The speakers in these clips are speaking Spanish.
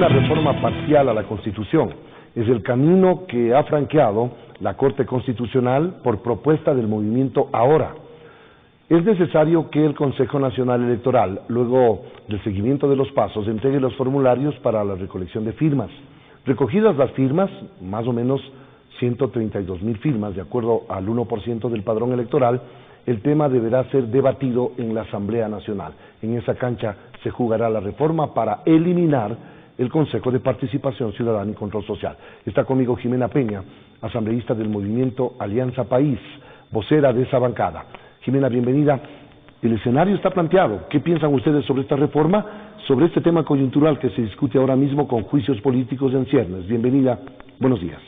una reforma parcial a la Constitución. Es el camino que ha franqueado la Corte Constitucional por propuesta del movimiento Ahora. Es necesario que el Consejo Nacional Electoral, luego del seguimiento de los pasos, entregue los formularios para la recolección de firmas. Recogidas las firmas, más o menos 132.000 firmas, de acuerdo al 1% del padrón electoral, el tema deberá ser debatido en la Asamblea Nacional. En esa cancha se jugará la reforma para eliminar el Consejo de Participación Ciudadana y Control Social. Está conmigo Jimena Peña, asambleísta del movimiento Alianza País, vocera de esa bancada. Jimena, bienvenida. El escenario está planteado. ¿Qué piensan ustedes sobre esta reforma, sobre este tema coyuntural que se discute ahora mismo con juicios políticos en ciernes? Bienvenida, buenos días.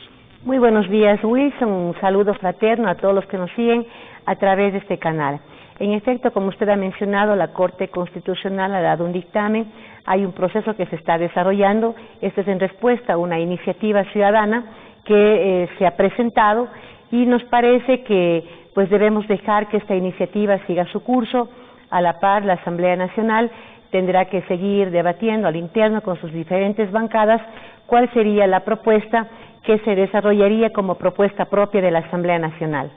Muy buenos días, Wilson. Un saludo fraterno a todos los que nos siguen a través de este canal. En efecto, como usted ha mencionado, la Corte Constitucional ha dado un dictamen, hay un proceso que se está desarrollando, esto es en respuesta a una iniciativa ciudadana que se ha presentado y nos parece que pues debemos dejar que esta iniciativa siga su curso. A la par, la Asamblea Nacional tendrá que seguir debatiendo al interno con sus diferentes bancadas cuál sería la propuesta que se desarrollaría como propuesta propia de la Asamblea Nacional.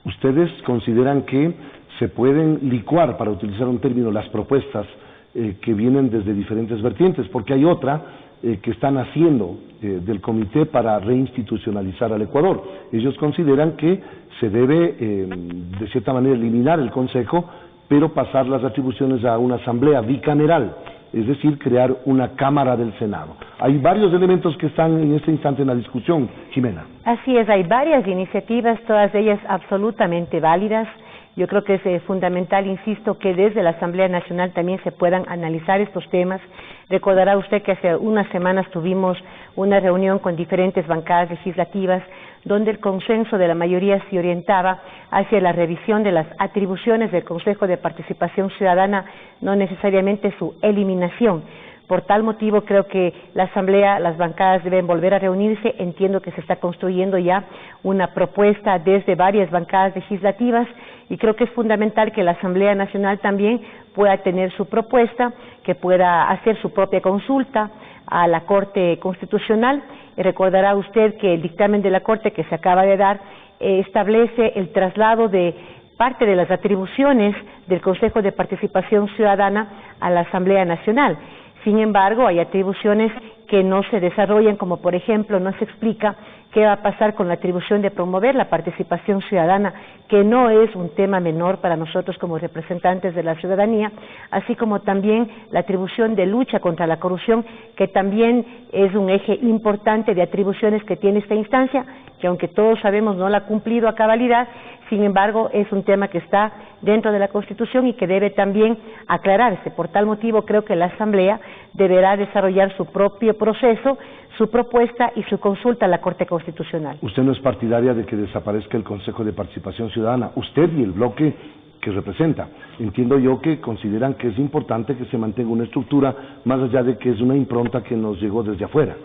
¿Ustedes consideran que se pueden licuar, para utilizar un término, las propuestas que vienen desde diferentes vertientes? Porque hay otra que están haciendo del comité para reinstitucionalizar al Ecuador. Ellos consideran que se debe, de cierta manera, eliminar el Consejo, pero pasar las atribuciones a una asamblea bicameral, es decir, crear una Cámara del Senado. Hay varios elementos que están en este instante en la discusión, Jimena. Así es, hay varias iniciativas, todas ellas absolutamente válidas. Yo creo que es fundamental, insisto, que desde la Asamblea Nacional también se puedan analizar estos temas. Recordará usted que hace unas semanas tuvimos una reunión con diferentes bancadas legislativas donde el consenso de la mayoría se orientaba hacia la revisión de las atribuciones del Consejo de Participación Ciudadana, no necesariamente su eliminación. Por tal motivo creo que la Asamblea, las bancadas deben volver a reunirse. Entiendo que se está construyendo ya una propuesta desde varias bancadas legislativas y creo que es fundamental que la Asamblea Nacional también pueda tener su propuesta, que pueda hacer su propia consulta a la Corte Constitucional. Recordará usted que el dictamen de la Corte que se acaba de dar establece el traslado de parte de las atribuciones del Consejo de Participación Ciudadana a la Asamblea Nacional. Sin embargo, hay atribuciones que no se desarrollan, como por ejemplo no se explica qué va a pasar con la atribución de promover la participación ciudadana, que no es un tema menor para nosotros como representantes de la ciudadanía, así como también la atribución de lucha contra la corrupción, que también es un eje importante de atribuciones que tiene esta instancia, que aunque todos sabemos no la ha cumplido a cabalidad, sin embargo es un tema que está dentro de la Constitución y que debe también aclararse. Por tal motivo creo que la Asamblea deberá desarrollar su propio proceso, su propuesta y su consulta a la Corte Constitucional. ¿Usted no es partidaria de que desaparezca el Consejo de Participación Ciudadana? Usted y el bloque que representa. Entiendo yo que consideran que es importante que se mantenga una estructura, más allá de que es una impronta que nos llegó desde afuera.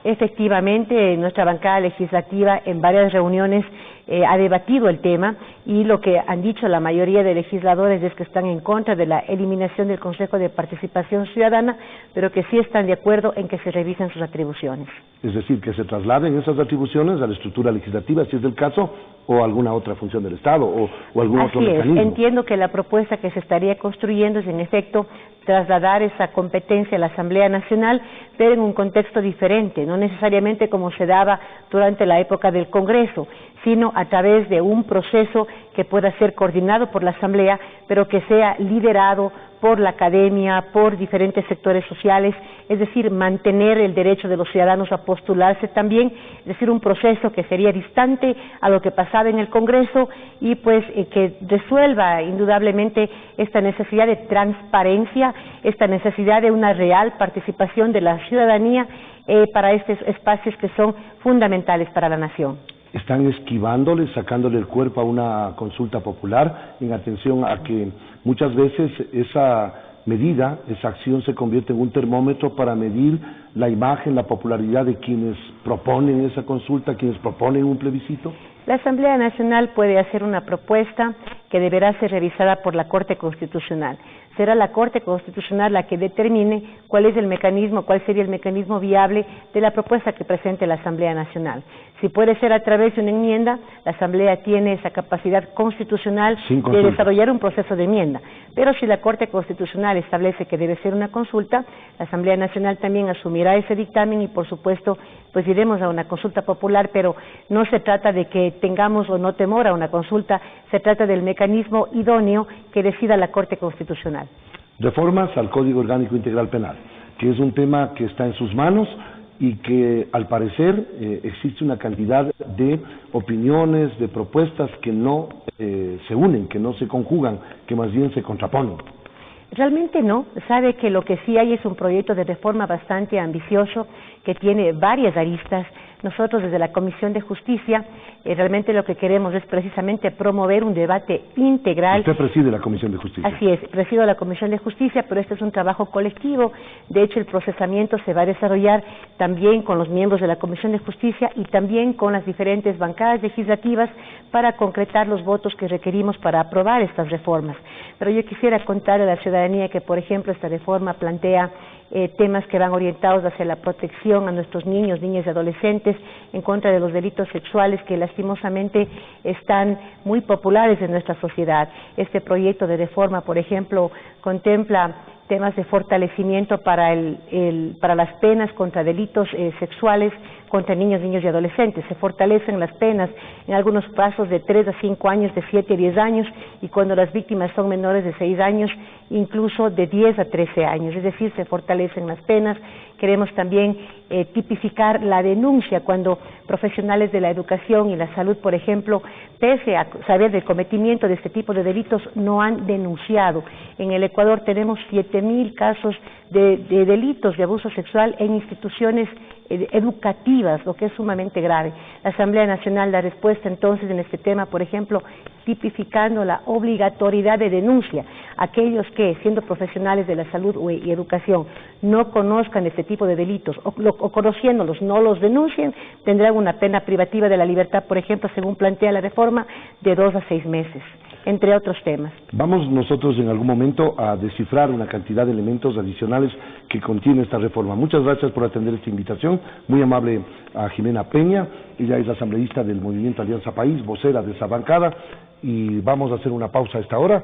Efectivamente, nuestra bancada legislativa en varias reuniones ha debatido el tema y lo que han dicho la mayoría de legisladores es que están en contra de la eliminación del Consejo de Participación Ciudadana, pero que sí están de acuerdo en que se revisen sus atribuciones. Es decir, que se trasladen esas atribuciones a la estructura legislativa, si es del caso, o alguna otra función del Estado, o algún otro mecanismo. Entiendo que la propuesta que se estaría construyendo es, en efecto, trasladar esa competencia a la Asamblea Nacional, pero en un contexto diferente, no necesariamente como se daba durante la época del Congreso, sino a través de un proceso que pueda ser coordinado por la Asamblea, pero que sea liderado por la academia, por diferentes sectores sociales, es decir, mantener el derecho de los ciudadanos a postularse también, es decir, un proceso que sería distante a lo que pasaba en el Congreso y pues que resuelva indudablemente esta necesidad de transparencia, esta necesidad de una real participación de la ciudadanía para estos espacios que son fundamentales para la nación. Están esquivándole, sacándole el cuerpo a una consulta popular, en atención a que muchas veces esa medida, esa acción se convierte en un termómetro para medir la imagen, la popularidad de quienes proponen esa consulta, quienes proponen un plebiscito. La Asamblea Nacional puede hacer una propuesta que deberá ser revisada por la Corte Constitucional. será la Corte Constitucional la que determine cuál es el mecanismo, cuál sería el mecanismo viable de la propuesta que presente la Asamblea Nacional. Si puede ser a través de una enmienda, la Asamblea tiene esa capacidad constitucional de desarrollar un proceso de enmienda. Pero si la Corte Constitucional establece que debe ser una consulta, la Asamblea Nacional también asumirá ese dictamen y, por supuesto, pues iremos a una consulta popular, pero no se trata de que tengamos o no temor a una consulta, se trata del mecanismo idóneo que decida la Corte Constitucional. Reformas al Código Orgánico Integral Penal, que es un tema que está en sus manos y que al parecer existe una cantidad de opiniones, de propuestas que no se unen, que no se conjugan, que más bien se contraponen. Realmente no, sabe que lo que sí hay es un proyecto de reforma bastante ambicioso que tiene varias aristas. Nosotros desde la Comisión de Justicia realmente lo que queremos es precisamente promover un debate integral. Usted preside la Comisión de Justicia. Así es, presido la Comisión de Justicia, pero este es un trabajo colectivo. De hecho, el procesamiento se va a desarrollar también con los miembros de la Comisión de Justicia y también con las diferentes bancadas legislativas para concretar los votos que requerimos para aprobar estas reformas. Pero yo quisiera contar a la ciudadanía que, por ejemplo, esta reforma plantea temas que van orientados hacia la protección a nuestros niños, niñas y adolescentes en contra de los delitos sexuales que lastimosamente están muy populares en nuestra sociedad. Este proyecto de reforma, por ejemplo, contempla temas de fortalecimiento para las penas contra delitos sexuales contra niños, niños y adolescentes. Se fortalecen las penas en algunos casos de 3 a 5 años, de 7 a 10 años, y cuando las víctimas son menores de 6 años, incluso de 10 a 13 años. Es decir, se fortalecen las penas. Queremos también tipificar la denuncia cuando profesionales de la educación y la salud, por ejemplo, pese a saber del cometimiento de este tipo de delitos, no han denunciado. En el Ecuador tenemos 7.000 casos de delitos de abuso sexual en instituciones educativas, lo que es sumamente grave. La Asamblea Nacional da respuesta entonces en este tema, por ejemplo, tipificando la obligatoriedad de denuncia. Aquellos que, siendo profesionales de la salud y educación, no conozcan este tipo de delitos o conociéndolos no los denuncien, tendrán una pena privativa de la libertad, por ejemplo, según plantea la reforma, de 2 a 6 meses, entre otros temas. Vamos nosotros en algún momento a descifrar una cantidad de elementos adicionales que contiene esta reforma. Muchas gracias por atender esta invitación, muy amable a Jimena Peña, ella es asambleísta del Movimiento Alianza País, vocera de esa bancada, y vamos a hacer una pausa a esta hora.